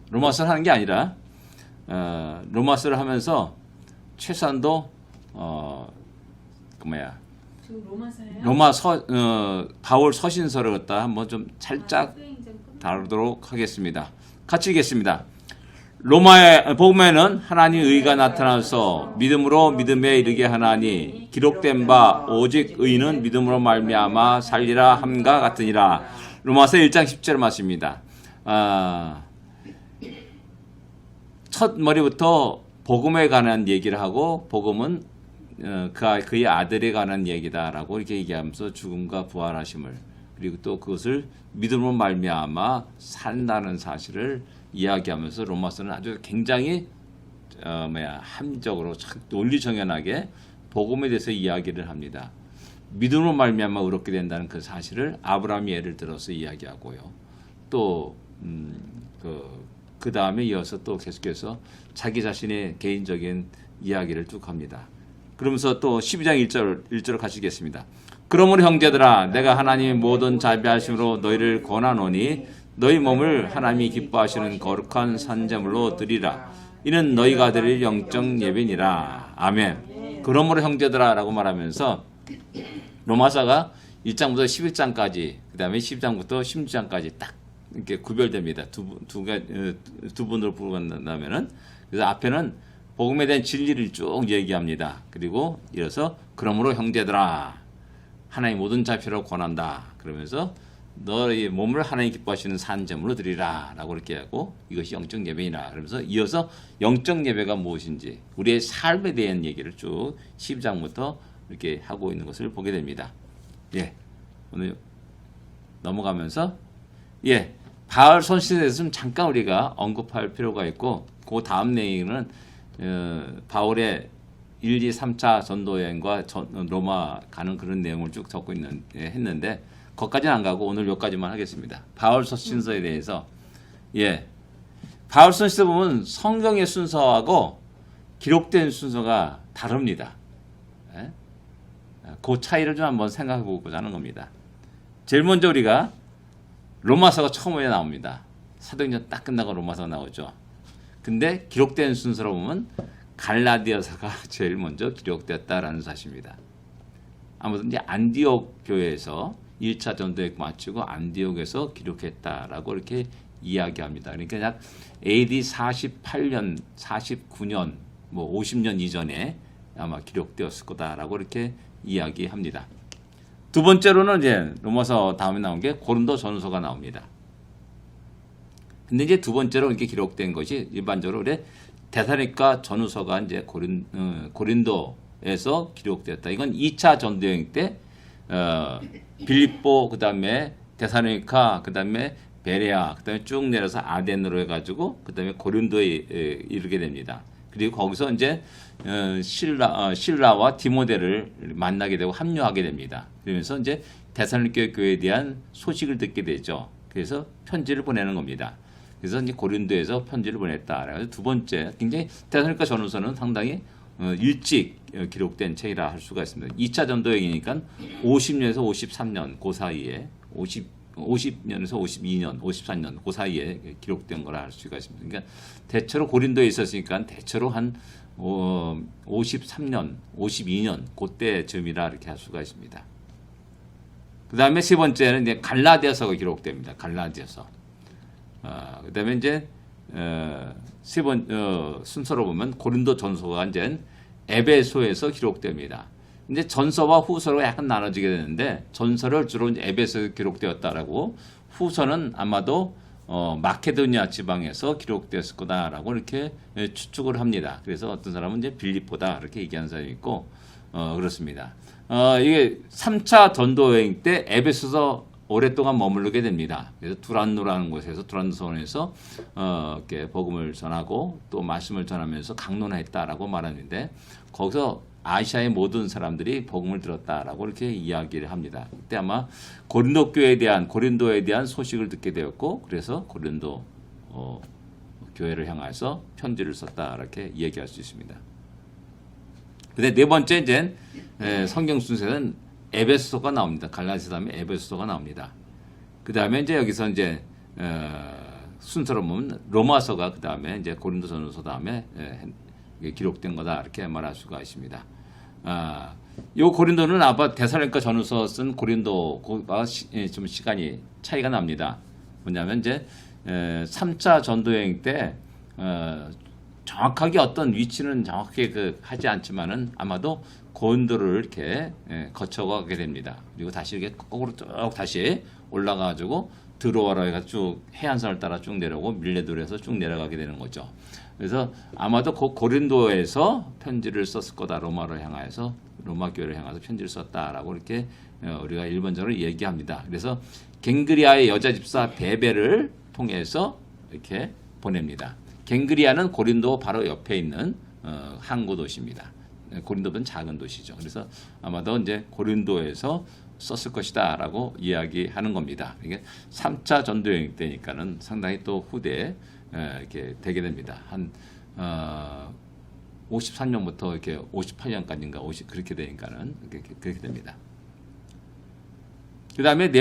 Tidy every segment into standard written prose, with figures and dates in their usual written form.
로마서를 하는 게 아니라 로마서를 하면서 최소한도 지금 로마서예요? 로마서 바울 서신서를 갖다 한번 좀 살짝 다루도록 하겠습니다. 같이 읽겠습니다. 로마의 복음에는 하나님의 의가 나타나서 믿음으로 믿음에 이르게 하나니 기록된 바 오직 의인은 믿음으로 말미암아 살리라 함과 같으니라. 로마서 1장 10절 말씀입니다. 첫 머리부터 복음에 관한 얘기를 하고 복음은 그의 아들에 관한 얘기다라고 이렇게 얘기하면서 죽음과 부활하심을 그리고 또 그것을 믿음으로 말미암아 산다는 사실을 이야기하면서 로마서는 아주 굉장히 합리적으로 논리정연하게 복음에 대해서 이야기를 합니다. 믿음으로 말미암아 의롭게 된다는 그 사실을 아브라함이 예를 들어서 이야기하고요. 또 그 다음에 이어서 또 계속해서 자기 자신의 개인적인 이야기를 쭉 합니다. 그러면서 또 12장 1절을 같이 읽겠습니다. 그러므로 형제들아 내가 하나님의 모든 자비하심으로 너희를 권하노니 너희 몸을 하나님이 기뻐하시는 거룩한 산제물로 드리라. 이는 너희가 드릴 영적 예배니라. 아멘. 그러므로 형제들아 라고 말하면서 로마서가 1장부터 11장까지 그 다음에 10장부터 16장까지 딱 이렇게 구별됩니다. 두 분으로 부른다면은 그래서 앞에는 복음에 대한 진리를 쭉 얘기합니다. 그리고 이어서 그러므로 형제들아 하나님 모든 자비로 권한다. 그러면서 너희 몸을 하나님 기뻐하시는 산제물로 드리라 라고 이렇게 하고 이것이 영적 예배이라. 그러면서 이어서 영적 예배가 무엇인지 우리의 삶에 대한 얘기를 쭉 10장부터 이렇게 하고 있는 것을 보게 됩니다. 예, 오늘 넘어가면서 바울 서신에 대해서 좀 잠깐 우리가 언급할 필요가 있고 그 다음 내용은 바울의 1, 2, 3차 전도 여행과 로마 가는 그런 내용을 쭉 적고 했는데 거기까지는 안 가고 오늘 여기까지만 하겠습니다. 바울 서신서에 대해서 바울 서신서 보면 성경의 순서하고 기록된 순서가 다릅니다. 그 차이를 좀 한번 생각해 보고자 하는 겁니다. 제일 먼저 우리가 로마서가 처음에 나옵니다. 사도행전 딱 끝나고 로마서가 나오죠. 근데 기록된 순서로 보면 갈라디아서가 제일 먼저 기록되었다라는 사실입니다. 아무튼 이제 안디옥 교회에서 1차 전도에 마치고 안디옥에서 기록했다라고 이렇게 이야기합니다. 그러니까 약 AD 48년, 49년, 50년 이전에 아마 기록되었을 거다라고 이렇게 이야기합니다. 두 번째로는 이제 로마서 다음에 나온 게 고린도 전서가 나옵니다. 근데 이제 두 번째로 이렇게 기록된 것이 일반적으로 그래 데살로니가 전후서가 이제 고린도에서 기록되었다. 이건 2차 전도 여행 때 빌립보 그다음에 데살로니가 그다음에 베레아 그다음에 쭉 내려서 아덴으로 해가지고 그다음에 고린도에 이르게 됩니다. 그리고 거기서 이제 실라와 디모데를 만나게 되고 합류하게 됩니다. 그러면서 이제 데살로니가 교회에 대한 소식을 듣게 되죠. 그래서 편지를 보내는 겁니다. 그래서 이제 고린도에서 편지를 보냈다. 그래서 두 번째, 굉장히 데살로니가 전후서는 상당히 일찍 기록된 책이라 할 수가 있습니다. 2차 전도 여행이니까 50년에서 53년 그 사이에 50년에서 52년, 54년 그 사이에 기록된 거라 할 수가 있습니다. 그러니까 대체로 고린도에 있었으니까 대체로 한 53년, 52년 그때쯤이라 이렇게 할 수가 있습니다. 그 다음에 세 번째는 이제 갈라디아서가 기록됩니다. 갈라디아서. 그 다음에 이제 순서로 보면 고린도 전서가 이제 에베소에서 기록됩니다. 이제 전서와 후서로 약간 나눠지게 되는데 전서를 주로 이제 에베소에서 기록되었다라고 후서는 아마도 마케도니아 지방에서 기록되었을 거다라고 이렇게 추측을 합니다. 그래서 어떤 사람은 이제 빌립보다 이렇게 얘기하는 사람이 있고 그렇습니다. 이게 3차 전도 여행 때 에베소서 오랫동안 머무르게 됩니다. 그래서 두란노라는 곳에서 두란노선에서 이렇게 복음을 전하고 또 말씀을 전하면서 강론했다라고 말하는데 거기서 아시아의 모든 사람들이 복음을 들었다라고 이렇게 이야기를 합니다. 그때 아마 고린도에 대한 소식을 듣게 되었고 그래서 고린도 교회를 향해서 편지를 썼다 이렇게 얘기할 수 있습니다. 근데 네 번째 이제 성경 순서는 에베소서가 나옵니다. 갈라디아서 다음에 에베소서가 나옵니다. 그 다음에 이제 여기서 이제 순서로 보면 로마서가 그 다음에 이제 고린도전서 다음에 이게 기록된 거다 이렇게 말할 수가 있습니다. 요 고린도는 아마 데살로니가 전후서 쓴 고린도가 좀 시간이 차이가 납니다. 뭐냐면 이제 3차 전도 여행 때 정확하게 어떤 위치는 정확하게 하지 않지만은 아마도 고린도를 이렇게 거쳐가게 됩니다. 그리고 다시 이렇게 거꾸로 쭉 다시 올라가가지고 들어와라 해가지고 쭉 해안선을 따라 쭉 내려오고 밀레도에서 쭉 내려가게 되는 거죠. 그래서 아마도 고린도에서 편지를 썼을 거다. 로마를 향하여서 로마 교회를 향해서 편지를 썼다라고 이렇게 우리가 일반적으로 얘기합니다. 그래서 갱그리아의 여자 집사 베베를 통해서 이렇게 보냅니다. 갱그리아는 고린도 바로 옆에 있는 항구 도시입니다. 고린도는 작은 도시죠. 그래서 아마도 이제 고린도에서 썼을 것이다라고 이야기하는 겁니다. 이게 3차 전도 여행 때니까는 상당히 또 후대에 이렇게 되게 됩니다. 한 53년부터 이렇게 58년까지인가 그렇게 되니까는 그렇게 됩니다. 그 다음에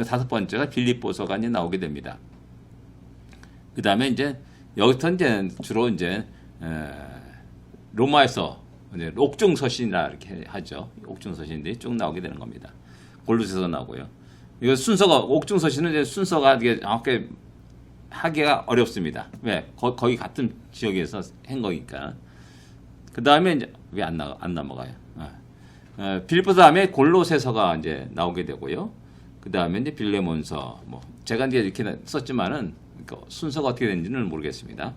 다섯 번째가 빌립보서가 이제 나오게 됩니다. 그 다음에 이제 여기서 이제 주로 이제 로마에서 이제 옥중서신이라 이렇게 하죠. 옥중서신들이 쭉 나오게 되는 겁니다. 골로새서 나오고요. 이거 순서가 옥중서신은 이제 순서가 이게 정확하게 하기가 어렵습니다. 왜? 거의 같은 지역에서 한 거니까. 그 다음에 이제 왜 안 넘어가요? 빌립보서 다음에 골로새서가 이제 나오게 되고요. 그 다음에 이제 빌레몬서, 뭐 제가 이제 이렇게 썼지만은 순서가 어떻게 되는지는 모르겠습니다.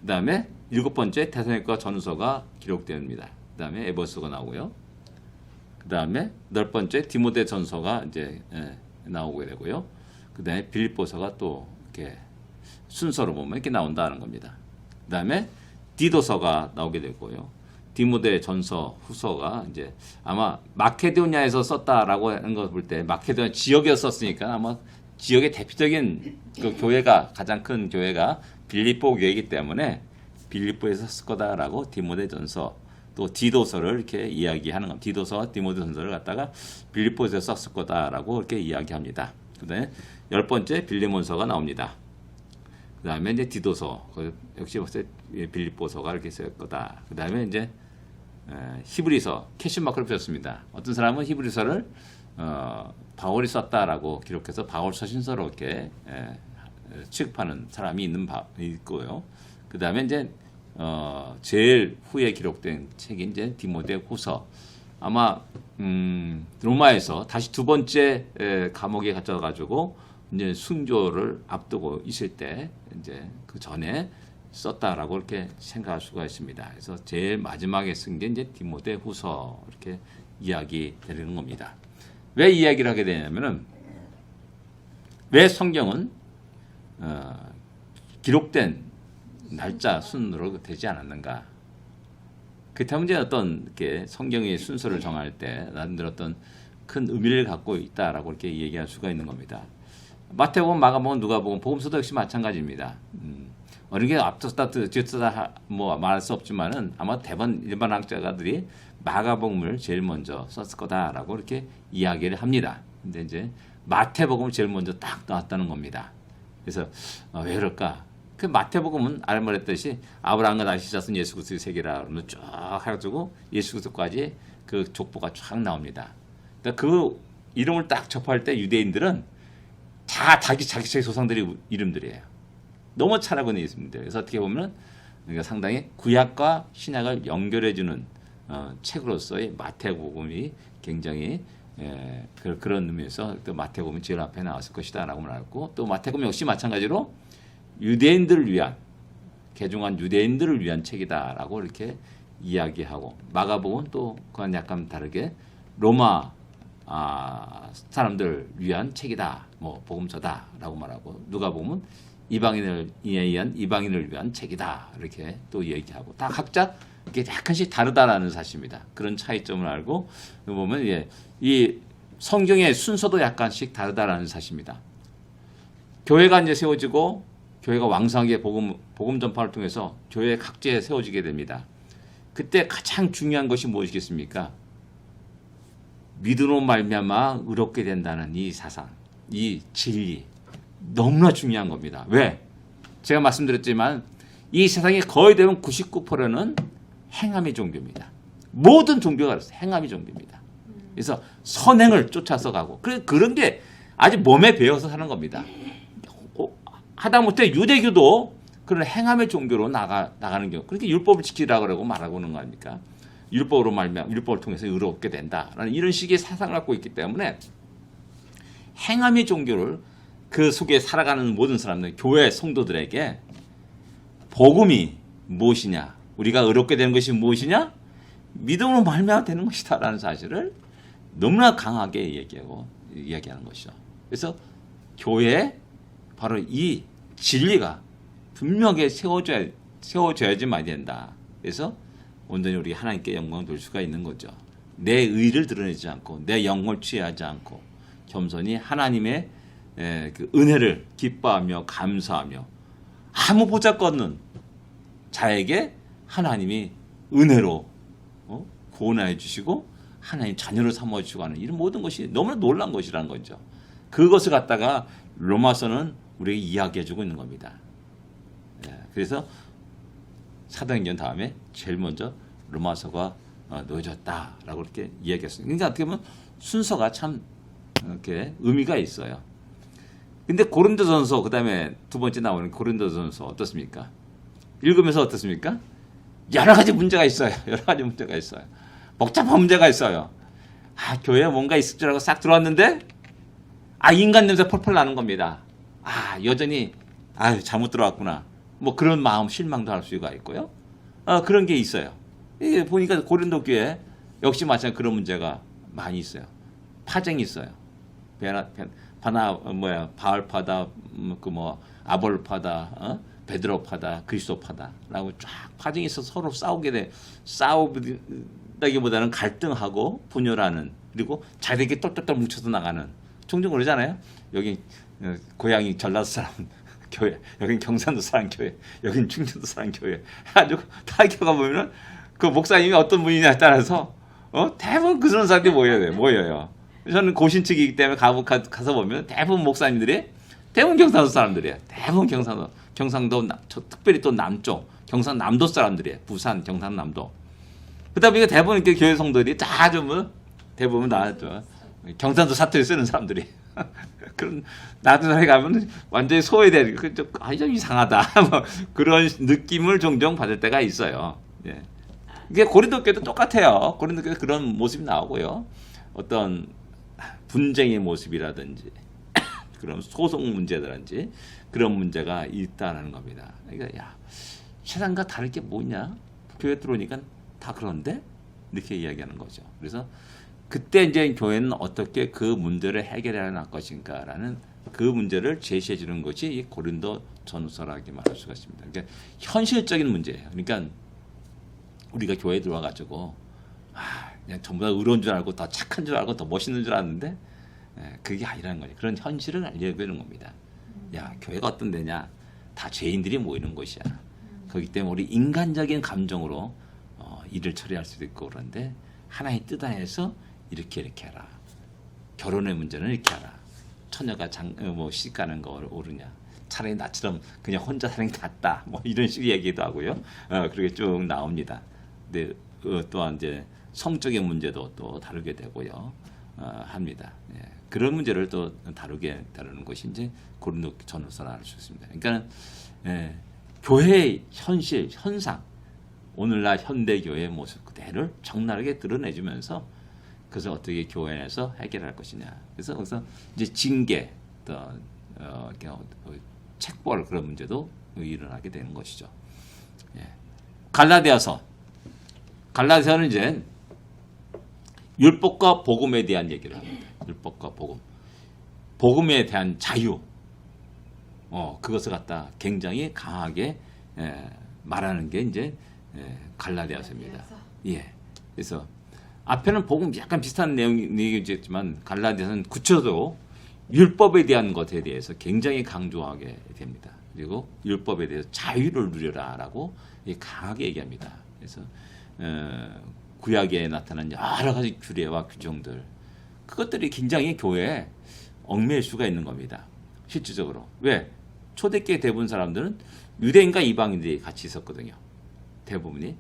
그 다음에 7번째 데살로니가 전후서가 기록됩니다. 그 다음에 에베소서가 나오고요. 그 다음에 8번째 디모데 전서가 이제 나오게 되고요. 그 다음에 빌립보서가 또 이렇게 순서로 보면 이렇게 나온다는 겁니다. 그 다음에 디도서가 나오게 되고요. 디모데 전서 후서가 이제 아마 마케도니아에서 썼다라고 하는 거 볼 때 마케도니아 지역에서 썼으니까 아마 지역의 대표적인 그 교회가 가장 큰 교회가 빌립보 교회이기 때문에 빌립보에서 썼을 거다라고 디모데 전서 또 디도서를 이렇게 이야기하는 겁니다. 디도서와 디모데 전서를 갖다가 빌립보에서 썼을 거다라고 이렇게 이야기합니다. 그다음에 10번째 빌레몬서가 나옵니다. 그다음에 이제 디도서 역시 빌립보서가 이렇게 쓸 거다. 그다음에 이제 히브리서 캐시마크를 폈습니다. 어떤 사람은 히브리서를 바울이 썼다라고 기록해서 바울 서신서로 이렇게 취급하는 사람이 있고요. 그다음에 이제 제일 후에 기록된 책이 이제 디모데 후서. 아마 로마에서 다시 두 번째 감옥에 갇혀가지고 이제 순교를 앞두고 있을 때 이제 그 전에 썼다라고 이렇게 생각할 수가 있습니다. 그래서 제일 마지막에 쓴 게 이제 디모데 후서 이렇게 이야기되는 겁니다. 왜 이야기를 하게 되냐면은 왜 성경은 기록된 날짜 순으로 되지 않았는가? 그 때문에 이제 어떤 이렇게 성경의 순서를 정할 때 나름대로 어떤 큰 의미를 갖고 있다라고 이렇게 얘기할 수가 있는 겁니다. 마태복음, 마가복음, 누가복음, 복음서도 역시 마찬가지입니다. 어느 게 앞서다 뒤서다 뭐 말할 수 없지만은 아마 대부분 일반 학자가들이 마가복음을 제일 먼저 썼을 거다라고 이렇게 이야기를 합니다. 근데 이제 마태복음을 제일 먼저 딱 나왔다는 겁니다. 그래서 왜 그럴까? 그 마태복음은 아래 말했듯이 아브라함과 다시 자손 예수 그리스도의 세계라 그러면 쭉 해가지고 예수 그리스도까지 그 족보가 쫙 나옵니다. 그러니까 그 이름을 딱 접할 때 유대인들은 다 자기 조상들의 이름들이에요. 너무 잘하고는 있습니다. 그래서 어떻게 보면 그러니까 상당히 구약과 신약을 연결해주는 책으로서의 마태복음이 굉장히 그런 의미에서 또 마태복음이 제일 앞에 나왔을 것이다라고 말했고 또 마태복음 역시 마찬가지로 유대인들을 위한 개종한 유대인들을 위한 책이다라고 이렇게 이야기하고 마가복음은 또 그건 약간 다르게 로마 사람들 위한 책이다, 뭐 복음서다라고 말하고 누가복음은 이방인을 위한 이방인을 위한 책이다 이렇게 또 얘기하고 다 각자 이게 약간씩 다르다라는 사실입니다. 그런 차이점을 알고 보면 이 성경의 순서도 약간씩 다르다라는 사실입니다. 교회가 이제 세워지고 교회가 왕성하게 복음 전파를 통해서 교회 각지에 세워지게 됩니다. 그때 가장 중요한 것이 무엇이겠습니까? 믿음으로 말미암아 의롭게 된다는 이 사상, 이 진리, 너무나 중요한 겁니다. 왜? 제가 말씀드렸지만 이 세상에 거의 대부분 99%는 행함의 종교입니다. 모든 종교가 그래서 행함의 종교입니다. 그래서 선행을 쫓아서 가고 그런 게 아주 몸에 배어서 사는 겁니다. 하다못해 유대교도 그런 행함의 종교로 나가는 경우 그렇게 율법을 지키라고 그러고 말하고 하는 거 아닙니까? 율법으로 말면 율법을 통해서 의롭게 된다라는 이런 식의 사상을 갖고 있기 때문에 행함의 종교를 그 속에 살아가는 모든 사람들, 교회 성도들에게 복음이 무엇이냐, 우리가 의롭게 되는 것이 무엇이냐, 믿음으로 말미암아 되는 것이다라는 사실을 너무나 강하게 이야기하는 것이죠. 그래서 교회에 바로 이 진리가 분명하게 세워져야지만 된다. 그래서 온전히 우리 하나님께 영광을 돌 수가 있는 거죠. 내 의를 드러내지 않고 내 영을 취하지 않고 겸손히 하나님의 그 은혜를 기뻐하며 감사하며 아무 보잘것없는 자에게 하나님이 은혜로 구원하여 주시고 하나님 자녀를 삼아주시고 하는 이런 모든 것이 너무나 놀라운 것이라는 거죠. 그것을 갖다가 로마서는 우리에게 이야기해주고 있는 겁니다. 그래서 사도행전 다음에 제일 먼저 로마서가 놓여졌다라고 이렇게 이야기했어요. 그러니까 어떻게 보면 순서가 참 이렇게 의미가 있어요. 근데 고린도전서 그다음에 두 번째 나오는 고린도전서 어떻습니까? 읽으면서 어떻습니까? 여러 가지 문제가 있어요. 여러 가지 문제가 있어요. 복잡한 문제가 있어요. 교회에 뭔가 있을 줄 알고 싹 들어왔는데 인간 냄새 펄펄 나는 겁니다. 여전히 잘못 들어왔구나. 뭐 그런 마음 실망도 할 수가 있고요. 그런 게 있어요. 이게 보니까 고린도 교회 역시 마찬가지 그런 문제가 많이 있어요. 파쟁이 있어요. 바알파다, 아볼파다, 베드로파다, 그리스도파다라고 쫙 파쟁이 있어서 서로 싸우다기보다는 갈등하고 분열하는 그리고 자기들끼리 똘똘똘 뭉쳐서 나가는 종종 그러잖아요. 여기 고향이 전라도 사람 교회, 여긴 경상도 사람 교회, 여긴 충청도 사람 교회 해가지고 다 이렇게 가보면은 그 목사님이 어떤 분이냐에 따라서 대부분 그런 사람들이 모여요. 저는 고신측이기 때문에 가서 보면 대부분 목사님들이 대부분 경상도 사람들이에요. 대부분 경상도 특별히 또 남쪽 경상남도 사람들이에요. 부산 경상남도. 그러다 보니까 대부분 이렇게 교회 성도들이 다 좀 대부분 나왔죠. 경상도 사투리 쓰는 사람들이. 그런 나중에 가면 완전히 소외돼. 좀 이상하다. 뭐 그런 느낌을 종종 받을 때가 있어요. 예. 이게 고린도 교회도 똑같아요. 고린도 교회 그런 모습이 나오고요. 어떤 분쟁의 모습이라든지 그런 소송 문제라든지 그런 문제가 있다라는 겁니다. 그러니까 세상과 다를 게 뭐냐? 교회 들어오니까 다 그런데 이렇게 이야기하는 거죠. 그래서 그때 이제 교회는 어떻게 그 문제를 해결해야 할 것인가라는 그 문제를 제시해 주는 것이 이 고린도 전서라고 말할 수가 있습니다. 그러니까 현실적인 문제예요. 그러니까 우리가 교회에 들어와 가지고 그냥 전부 다 의로운 줄 알고 더 착한 줄 알고 더 멋있는 줄 알았는데 그게 아니라는 거예요. 그런 현실을 알려주는 겁니다. 교회가 어떤 데냐? 다 죄인들이 모이는 곳이야. 그렇기 때문에 우리 인간적인 감정으로 일을 처리할 수도 있고 그런데 하나의 뜻 안에서 이렇게 해라. 결혼의 문제는 이렇게 하라. 처녀가 시집 가는 거 옳으냐? 차라리 나처럼 그냥 혼자 사는 게 낫다. 뭐 이런 식의 얘기도 하고요. 그렇게 쭉 나옵니다. 근데 또한 이제 성적인 문제도 또 다루게 되고요. 합니다. 그런 문제를 또 다루는 것이 이제 고린도 전서라 할 수 있습니다. 그러니까 교회의 현상, 오늘날 현대 교회의 모습 그대로를 적나라하게 드러내주면서 그것을 어떻게 교회 안에서 해결할 것이냐. 그래서 거기서 이제 징계, 또 책벌 그런 문제도 일어나게 되는 것이죠. 갈라디아서는 이제 율법과 복음에 대한 얘기를 합니다. 율법과 복음에 대한 자유, 그것을 갖다 굉장히 강하게 말하는 게 이제 갈라디아서입니다. 그래서 앞에는 복음 약간 비슷한 내용이겠지만 갈라디아서는 구체적으로 율법에 대한 것에 대해서 굉장히 강조하게 됩니다. 그리고 율법에 대해서 자유를 누려라라고 강하게 얘기합니다. 그래서 구약에 나타난 여러 가지 규례와 규정들 그것들이 굉장히 교회에 얽매일 수가 있는 겁니다. 실질적으로. 왜? 초대교회 대부분 사람들은 유대인과 이방인들이 같이 있었거든요. 대부분이.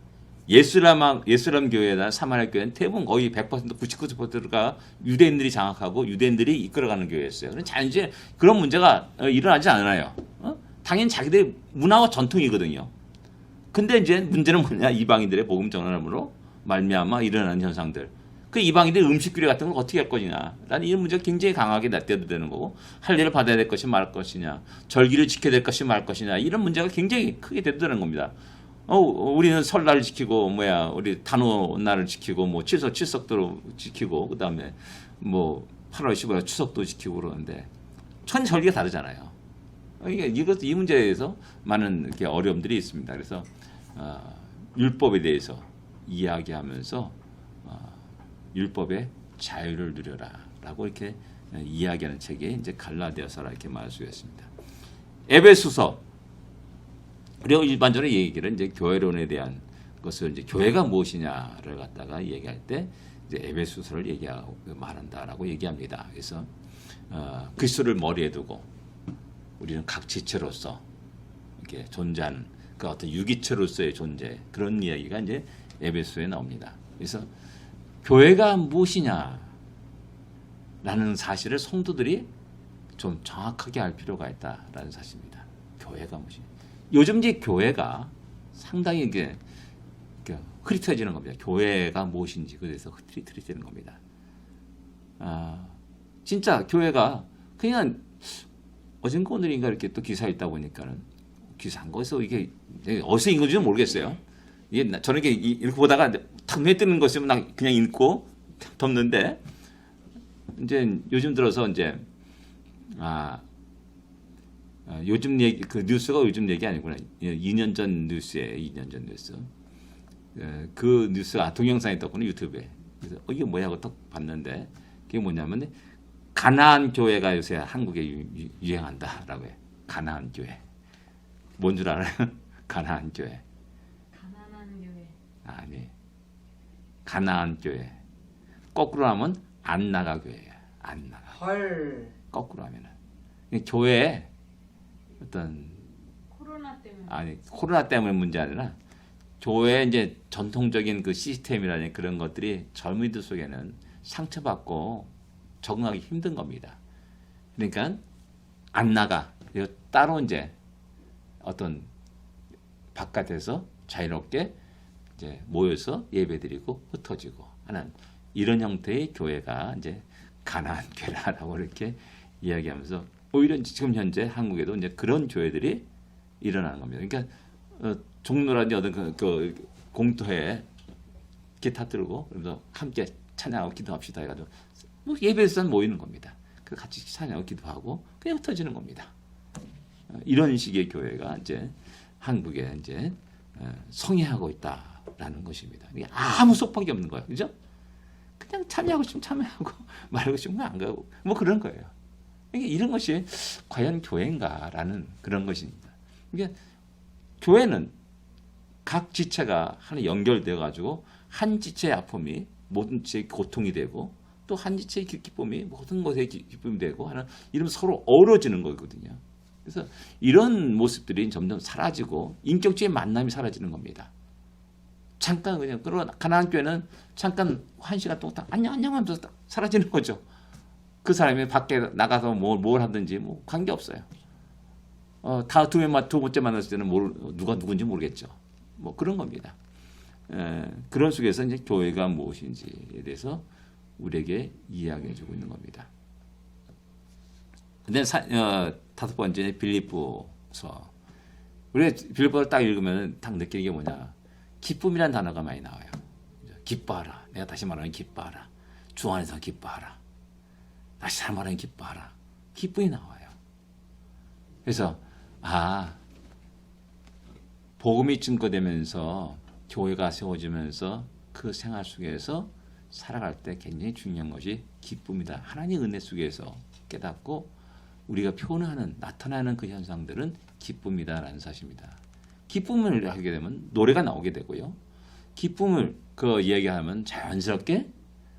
예수람 교회나 사마리아 교회는 대부분 거의 100% 99%가 유대인들이 장악하고 유대인들이 이끌어가는 교회였어요. 그럼 자연스레 그런 문제가 일어나지 않아요. 당연히 자기들의 문화와 전통이거든요. 근데 이제 문제는 뭐냐? 이방인들의 복음 전환함으로 말미암아 일어나는 현상들. 그 이방인들의 음식 규례 같은 걸 어떻게 할 거냐? 라는 이런 문제가 굉장히 강하게 놔둬도 되는 거고, 할례를 받아야 될 것이 말 것이냐, 절기를 지켜야 될 것이 말 것이냐, 이런 문제가 굉장히 크게 되는 겁니다. 우리는 설날을 지키고, 우리 단오날을 지키고, 칠석도 지키고, 그 다음에 8월 15일 추석도 지키고 그러는데, 절기가 다르잖아요. 이 문제에 대해서 많은 이렇게 어려움들이 있습니다. 그래서, 율법에 대해서 이야기하면서, 율법의 자유를 누려라라고 이렇게 이야기하는 책이 이제 갈라디아서라 이렇게 말할 수 있습니다. 에베소서. 그리고 일반적으로 얘기를 이제 교회론에 대한 것을 이제 교회가 무엇이냐를 갖다가 얘기할 때 이제 에베소서를 얘기하고 말한다라고 얘기합니다. 그래서 그리스도를 머리에 두고 우리는 각 지체로서 이렇게 존재하는 그 어떤 유기체로서의 존재, 그런 이야기가 이제 에베소에 나옵니다. 그래서 교회가 무엇이냐라는 사실을 성도들이 좀 정확하게 알 필요가 있다라는 사실입니다. 교회가 무엇이냐. 요즘 이제 교회가 상당히 이게 흐릿해지는 겁니다. 교회가 무엇인지 그래서 흐릿해지는 겁니다. 진짜 교회가 그냥 어젠가 오늘인가 이렇게 또 기사 읽다 보니까는 기사 한 거에서 이게 어디서 읽은 건지는 모르겠어요. 이게 저는 이렇게 보다가 탁 눈에 뜨는 것이면 그냥 읽고 덮는데, 이제 요즘 들어서 이제 요즘 얘기, 그 뉴스가 요즘 얘기 아니구나. 2년 전 뉴스예요. 2년 전 뉴스. 그 뉴스가 동영상이 떴거든요, 유튜브에. 그래서 이게 뭐야 하고 딱 봤는데, 그게 뭐냐면 가나안 교회가 요새 한국에 유행한다라고 해요. 가나안 교회. 뭔 줄 알아요? 가나안 교회. 가난한 교회. 아니. 가나안 교회. 거꾸로 하면 안나가 교회예요. 안나가. 헐. 거꾸로 하면은. 교회에 어떤 코로나 때문에 문제 아니라 교회 이제 전통적인 그 시스템이라는 그런 것들이 젊은이들 속에는 상처받고 적응하기 힘든 겁니다. 그러니까 안 나가. 따로 이제 어떤 바깥에서 자유롭게 이제 모여서 예배드리고 흩어지고 하는 이런 형태의 교회가 이제 가나안 교회라고 이렇게 이야기하면서 오히려 지금 현재 한국에도 이제 그런 교회들이 일어나는 겁니다. 그러니까 종로라든지 어떤 그 공터에 기타 들고 그러면서 함께 찬양하고 기도합시다 해가지고 예배에서 모이는 겁니다. 그 같이 찬양하고 기도하고 그냥 흩어지는 겁니다. 이런 식의 교회가 이제 한국에 이제 성행하고 있다라는 것입니다. 이게 아무 속박이 없는 거예요, 그죠? 그냥 참여하고 싶으면 참여하고 말하고 싶으면 안 가고 그런 거예요. 이런 것이 과연 교회인가라는 그런 것입니다. 이게 교회는 각 지체가 하나 연결되어 가지고 한 지체의 아픔이 모든 지체의 고통이 되고 또 한 지체의 기쁨이 모든 것의 기쁨이 되고 하는 이러면 서로 어우러지는 거거든요. 그래서 이런 모습들이 점점 사라지고 인격적인 만남이 사라지는 겁니다. 잠깐 그냥 그런 가나안 교회는 잠깐 한 시간 동안 안녕 하면서 사라지는 거죠. 그 사람이 밖에 나가서 뭘 하든지 관계 없어요. 다 두 번째 만났을 때는 누가 누군지 모르겠죠. 그런 겁니다. 그런 속에서 이제 교회가 무엇인지에 대해서 우리에게 이야기해주고 있는 겁니다. 근데 다섯 번째 빌립보서. 우리가 빌립보를 딱 읽으면 딱 느끼는 게 뭐냐? 기쁨이라는 단어가 많이 나와요. 기뻐하라. 내가 다시 말하면 기뻐하라. 주 안에서 기뻐하라. 다시 말하면 기뻐하라. 기쁨이 나와요. 그래서 복음이 증거되면서 교회가 세워지면서 그 생활 속에서 살아갈 때 굉장히 중요한 것이 기쁨이다. 하나님의 은혜 속에서 깨닫고 우리가 표현하는 나타나는 그 현상들은 기쁨이다라는 사실입니다. 기쁨을 하게 되면 노래가 나오게 되고요. 기쁨을 이야기하면 자연스럽게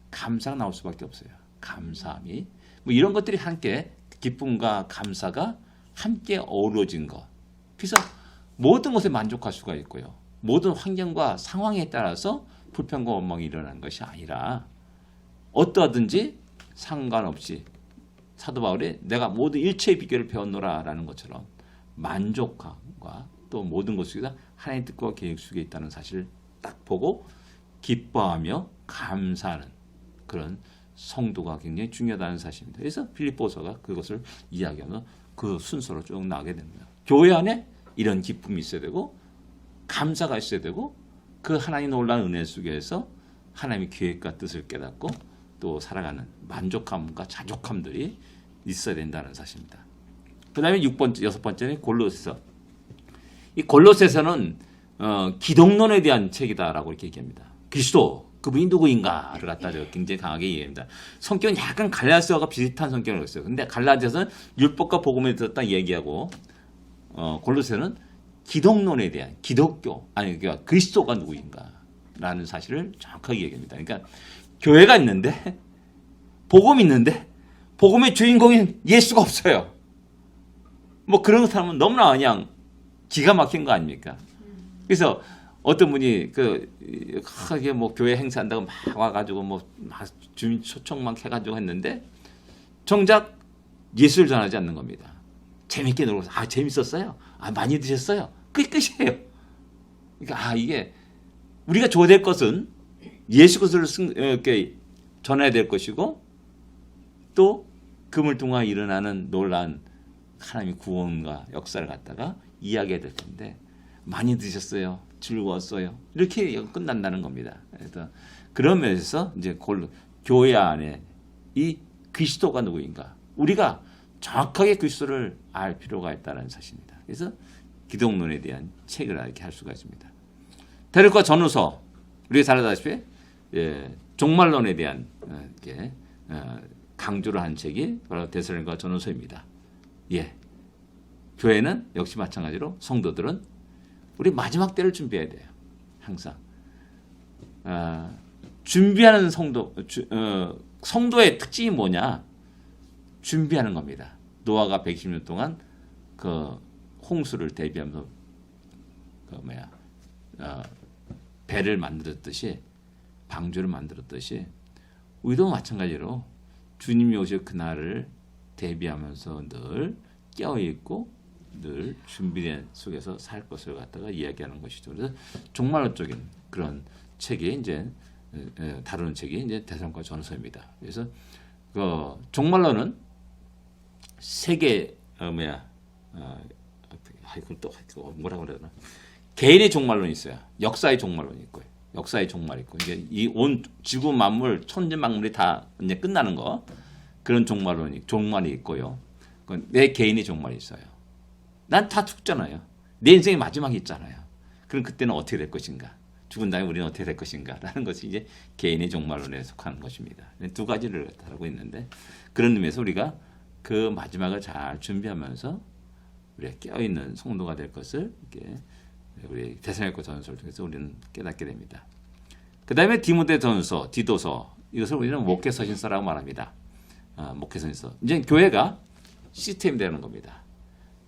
감사가 나올 수밖에 없어요. 감사함이 이런 것들이 함께 기쁨과 감사가 함께 어우러진 것. 그래서 모든 것에 만족할 수가 있고요. 모든 환경과 상황에 따라서 불평과 원망이 일어나는 것이 아니라 어떠하든지 상관없이 사도 바울이 내가 모든 일체의 비결을 배웠노라라는 것처럼 만족감과 또 모든 것 속에서 하나님의 뜻과 계획 속에 있다는 사실을 딱 보고 기뻐하며 감사하는 그런 성도가 굉장히 중요하다는 사실입니다. 그래서 빌립보서가 그것을 이야기하면 그 순서로 쭉 나가게 됩니다. 교회 안에 이런 기쁨이 있어야 되고 감사가 있어야 되고 그 하나님 놀라운 은혜 속에서 하나님의 계획과 뜻을 깨닫고 또 살아가는 만족감과 자족함들이 있어야 된다는 사실입니다. 그 다음에 6번째는 골로새서. 이 골로새서는 기독론에 대한 책이다라고 이렇게 얘기합니다. 그리스도 그분이 누구인가를 갖다 굉장히 강하게 얘기합니다. 성격은 약간 갈라디아서와 비슷한 성격을 했어요. 근데 갈라디아서는 율법과 복음에 들었다 얘기하고 골로새는 기독론에 대한 그러니까 그리스도가 누구인가라는 사실을 정확하게 얘기합니다. 그러니까 교회가 있는데 복음이 있는데 복음의 주인공인 예수가 없어요. 뭐 그런 사람은 너무나 그냥 기가 막힌 거 아닙니까? 그래서 어떤 분이 이게 뭐 교회 행사한다고 막 와가지고 뭐 주민 초청 막 해가지고 했는데 정작 예수를 전하지 않는 겁니다. 재밌게 놀고 재밌었어요. 많이 드셨어요. 그게 끝이에요. 그러니까 이게 우리가 줘야 될 것은 예수 그리스도를 이렇게 전해야 될 것이고 또 금을 통해 일어나는 놀라운 하나님의 구원과 역사를 갖다가 이야기해야 될 텐데 많이 드셨어요. 즐거웠어요. 이렇게 끝난다는 겁니다. 그래서 그런 면에서 이제 교회 안에 이 그리스도가 누구인가 우리가 정확하게 그리스도를 알 필요가 있다는 사실입니다. 그래서 기독론에 대한 책을 이렇게 할 수가 있습니다. 데르과 전후서 우리가 잘 알다시피 종말론에 대한 이렇게 강조를 한 책이 바로 데살로니가 전후서입니다. 교회는 역시 마찬가지로 성도들은 우리 마지막 때를 준비해야 돼요. 항상 준비하는 성도의 특징이 뭐냐? 준비하는 겁니다. 노아가 110년 동안 그 홍수를 대비하면서 배를 만들었듯이 방주를 만들었듯이 우리도 마찬가지로 주님이 오실 그날을 대비하면서 늘 깨어있고 늘 준비된 속에서 살 것을 갖다가 이야기하는 것이죠. 그래서 종말론적인 그런 책이 이제 다루는 책이 이제 데살로니가 전서입니다. 그래서 그 종말론은 세계 이걸 또 뭐라고 그래야 되나? 개인의 종말론이 있어요. 역사의 종말론이 있고요. 역사의 종말이 있고 이제 이 온 지구 만물 천지 만물이 다 이제 끝나는 거 그런 종말이 있고요. 내 개인의 종말이 있어요. 난 다 죽잖아요. 내 인생의 마지막이 있잖아요. 그럼 그때는 어떻게 될 것인가? 죽은 다음에 우리는 어떻게 될 것인가? 라는 것이 이제 개인의 종말론에 속하는 것입니다. 두 가지를 다루고 있는데 그런 의미에서 우리가 그 마지막을 잘 준비하면서 우리가 깨어있는 성도가 될 것을 이렇게 우리 데살로니가 전서를 통해서 우리는 깨닫게 됩니다. 그 다음에 디모데전서, 디도서 이것을 우리는 목회서신서라고 말합니다. 목회서신서. 이제 교회가 시스템이 되는 겁니다.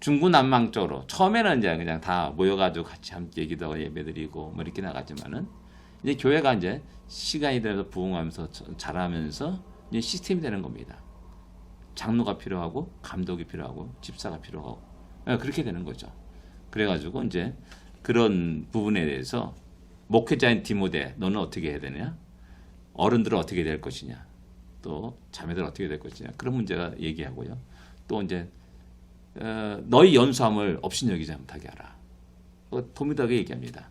중구난방적으로 처음에는 이제 그냥 다 모여가지고 같이 함께 기도하고 예배드리고 뭐 이렇게 나갔지만은 이제 교회가 이제 시간이 들어서 부흥하면서 자라면서 이제 시스템이 되는 겁니다. 장로가 필요하고 감독이 필요하고 집사가 필요하고 그렇게 되는 거죠. 그래가지고 이제 그런 부분에 대해서 목회자인 디모데 너는 어떻게 해야 되냐? 어른들은 어떻게 될 것이냐? 또 자매들은 어떻게 될 것이냐? 그런 문제가 얘기하고요. 또 이제 너희 연수함을 업신여기지 못하게 하라. 도미다가 얘기합니다.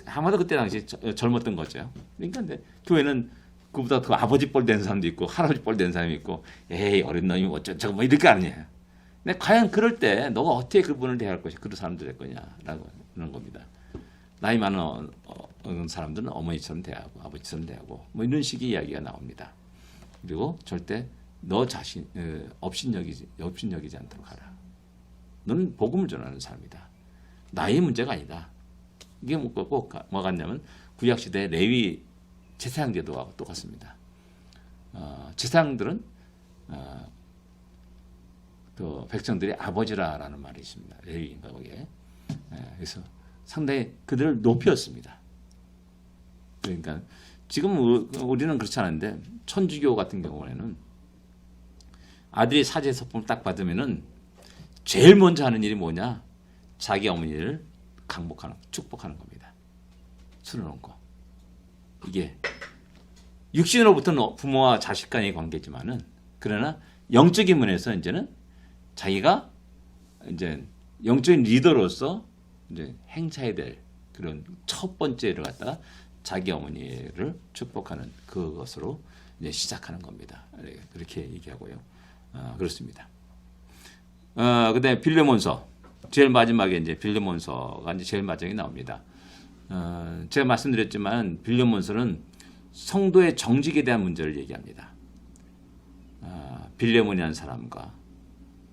아마도 그때 당시 젊었던 거죠. 그러니까 근데 교회는 그보다 더 아버지 뻘 된 사람도 있고 할아버지 뻘 된 사람이 있고 에이 어린 놈이 어쩌고 뭐 이럴 거 아니에요. 근데 과연 그럴 때 너가 어떻게 그분을 대할 것이 그런 사람들 될 거냐라고 하는 겁니다. 나이 많은 사람들은 어머니처럼 대하고 아버지처럼 대하고 뭐 이런 식의 이야기가 나옵니다. 그리고 절대 너 자신 업신여기지 않도록 하라. 너는 복음을 전하는 사람이다. 나이의 문제가 아니다. 이게 꼭 뭐 같냐면 구약 시대 레위 제사장 제도와 똑같습니다. 제사장들은 또 백성들의 아버지라라는 말이 있습니다. 레위인가 거기에. 그래서 상당히 그들을 높였습니다. 그러니까 지금 우리는 그렇지 않은데 천주교 같은 경우에는 아들이 사제 서품을 딱 받으면은 제일 먼저 하는 일이 뭐냐? 자기 어머니를 강복하는, 축복하는 겁니다. 술을 얹고. 이게 육신으로부터는 부모와 자식 간의 관계지만은 그러나 영적인 면에서 이제는 자기가 이제 영적인 리더로서 이제 행사해야 될 그런 첫 번째를 갖다가 자기 어머니를 축복하는 그것으로 이제 시작하는 겁니다. 그렇게 얘기하고요. 그렇습니다. 그다음에 빌레몬서 제일 마지막에 이제 빌레몬서가 이제 제일 마지막에 나옵니다. 제가 말씀드렸지만 빌레몬서는 성도의 정직에 대한 문제를 얘기합니다. 빌레몬이라는 사람과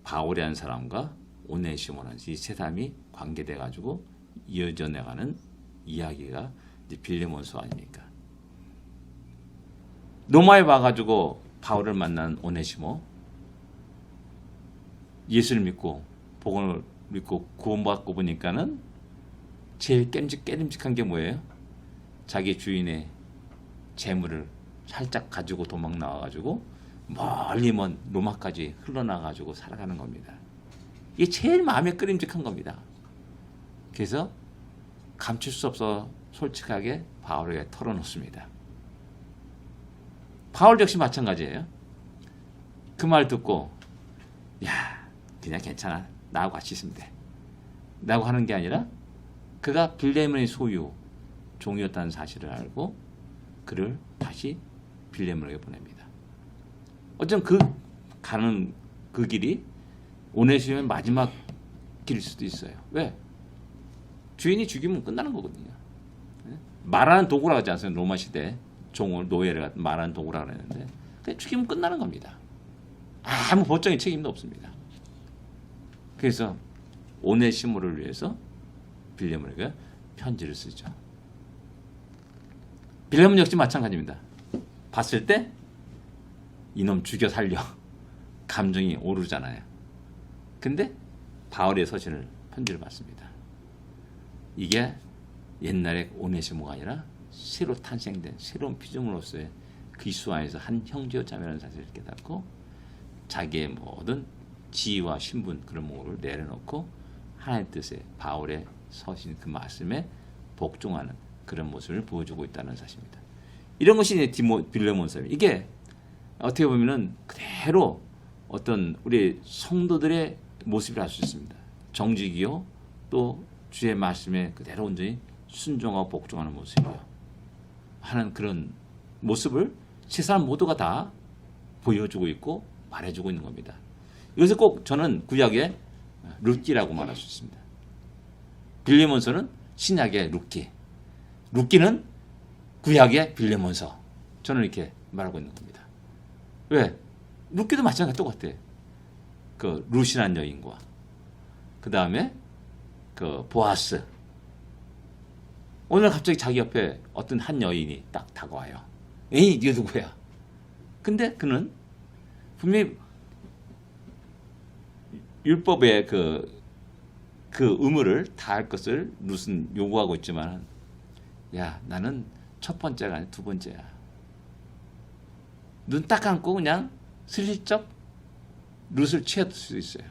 바울이라는 사람과 오네시모라는 이 세 사람이 관계돼 가지고 이어져 나가는 이야기가 이제 빌레몬서 아닙니까? 로마에 와가지고 바울을 만난 오네시모, 예수를 믿고 복음을 믿고 구원받고 보니까는 제일 깨름직한 게 뭐예요? 자기 주인의 재물을 살짝 가지고 도망 나와가지고 멀리 먼 로마까지 흘러나가지고 살아가는 겁니다. 이게 제일 마음에 끄림직한 겁니다. 그래서 감출 수 없어 솔직하게 바울에게 털어놓습니다. 바울 역시 마찬가지예요. 그 말 듣고 야 그냥 괜찮아 나하고 같이 있으면 돼 라고 하는 게 아니라 그가 빌레몬의 소유 종이었다는 사실을 알고 그를 다시 빌레몬에게 보냅니다. 어쩌면 그 가는 그 길이 오네시모의 마지막 길일 수도 있어요. 왜? 주인이 죽이면 끝나는 거거든요. 말하는 도구라고 하지 않습니까? 로마 시대 종을 노예를 말하는 도구라고 했는데 죽이면 끝나는 겁니다. 아무 법적인 책임도 없습니다. 그래서 오네시모를 위해서 빌레몬에게 편지를 쓰죠. 빌레몬 역시 마찬가지입니다. 봤을 때 이놈 죽여 살려 감정이 오르잖아요. 근데 바울의 서신을 편지를 받습니다. 이게 옛날에 오네시모가 아니라 새로 탄생된 새로운 피조물로서의 그리스도 안에서 한 형제요 자매라는 사실을 깨닫고 자기의 모든 지위와 신분 그런 모를 내려놓고 하나님의 뜻에 바울의 서신 그 말씀에 복종하는 그런 모습을 보여주고 있다는 사실입니다. 이런 것이 이제 빌레몬서입니다. 이게 어떻게 보면은 그대로 어떤 우리 성도들의 모습이라 할 수 있습니다. 정직이요 또 주의 말씀에 그대로 온전히 순종하고 복종하는 모습이요 하는 그런 모습을 세상 모두가 다 보여주고 있고 말해주고 있는 겁니다. 이것을 꼭 저는 구약의 룻기라고 말할 수 있습니다. 빌레몬서는 신약의 룻기, 룻기는 구약의 빌레몬서. 저는 이렇게 말하고 있는 겁니다. 왜? 룻기도 마찬가지 똑같아. 그 룻이라는 여인과 그 다음에 그 보아스. 오늘 갑자기 자기 옆에 어떤 한 여인이 딱 다가와요. 에이, 네가 누구야? 근데 그는 분명히 율법의 그 의무를 다할 것을 룻은 요구하고 있지만, 야, 나는 첫 번째가 아니라 두 번째야. 눈 딱 감고 그냥 슬쩍 룻을 취할 수 있어요.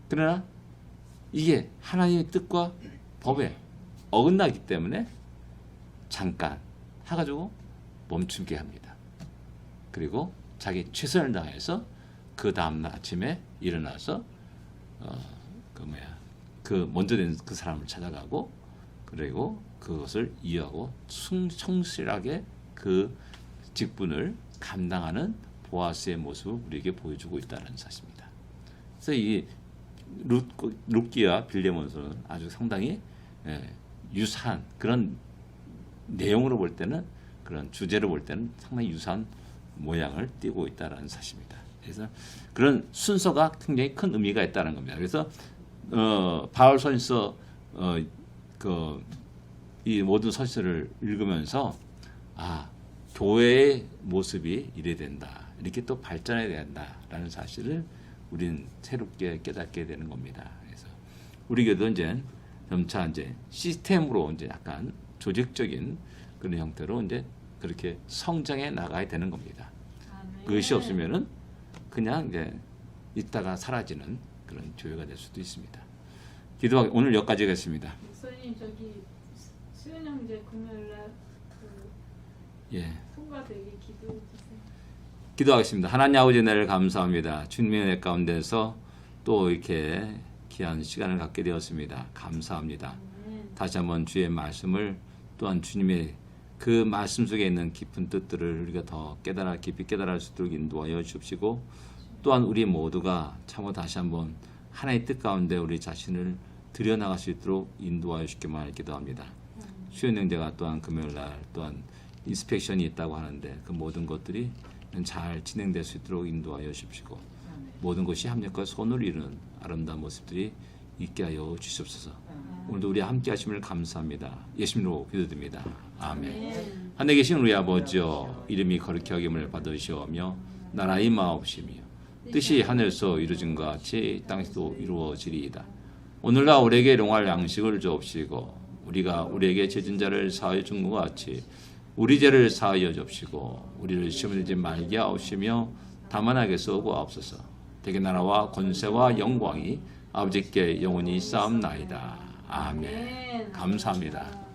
그러나 이게 하나님의 뜻과 법에 어긋나기 때문에 잠깐 해가지고 멈추게 합니다. 그리고 자기 최선을 다해서 그 다음날 아침에 일어나서 그 먼저 된 그 사람을 찾아가고 그리고 그것을 이해하고 성실하게 그 직분을 감당하는 보아스의 모습을 우리에게 보여주고 있다는 사실입니다. 그래서 이 룻기와 빌레몬서는 아주 상당히 유사한 그런 내용으로 볼 때는 그런 주제로 볼 때는 상당히 유사한 모양을 띠고 있다는 사실입니다. 그래서 그런 순서가 굉장히 큰 의미가 있다는 겁니다. 그래서 바울 서신서 이 모든 서신을 읽으면서 교회의 모습이 이래야 된다. 이렇게 또 발전해야 된다라는 사실을 우리는 새롭게 깨닫게 되는 겁니다. 그래서 우리 교도 이제 점차 이제 시스템으로 이제 약간 조직적인 그런 형태로 이제 그렇게 성장해 나가야 되는 겁니다. 아멘. 그것이 없으면은 그냥 이제 있다가 사라지는 그런 교회가 될 수도 있습니다. 기도하 오늘 여기까지 하겠습니다. 목사님 저기 수연 형제 금요일날 그 예. 통과되게 기도해 주세요. 기도하겠습니다. 하나님 아버지 은혜를 감사합니다. 주님의 은혜 가운데서 또 이렇게 귀한 시간을 갖게 되었습니다. 감사합니다. 아멘. 다시 한번 주의 말씀을 또한 주님의 그 말씀 속에 있는 깊은 뜻들을 우리가 더 깊이 깨달을 수 있도록 인도하여 주십시고 또한 우리 모두가 참으로 다시 한번 하나님의 뜻 가운데 우리 자신을 들여나갈 수 있도록 인도하여 주시기만 기도합니다. 수연 형제가 또한 금요일날 또한 인스펙션이 있다고 하는데 그 모든 것들이 잘 진행될 수 있도록 인도하여 주십시고 모든 것이 합력과 손을 이루는 아름다운 모습들이 있게 하여 주시옵소서. 오늘도 우리 함께 하심을 감사합니다. 예수님으로 기도드립니다. 아멘. 하늘에 계신 우리 아버지여 이름이 거룩히 여김을 받으시오며 나라의 임하옵시며 뜻이 하늘에서 이루어진 것 같이 땅에서도 이루어지리이다. 오늘날 우리에게 일용할 양식을 주옵시고 우리가 우리에게 죄진 자를 사하여 준 것 같이 우리 죄를 사하여 주옵시고 우리를 시험에 들지 말게 하옵시며 다만 악에서 구하옵소서. 대개 나라와 권세와 영광이 아버지께 영원히 쌓옵나이다. 아멘. 감사합니다.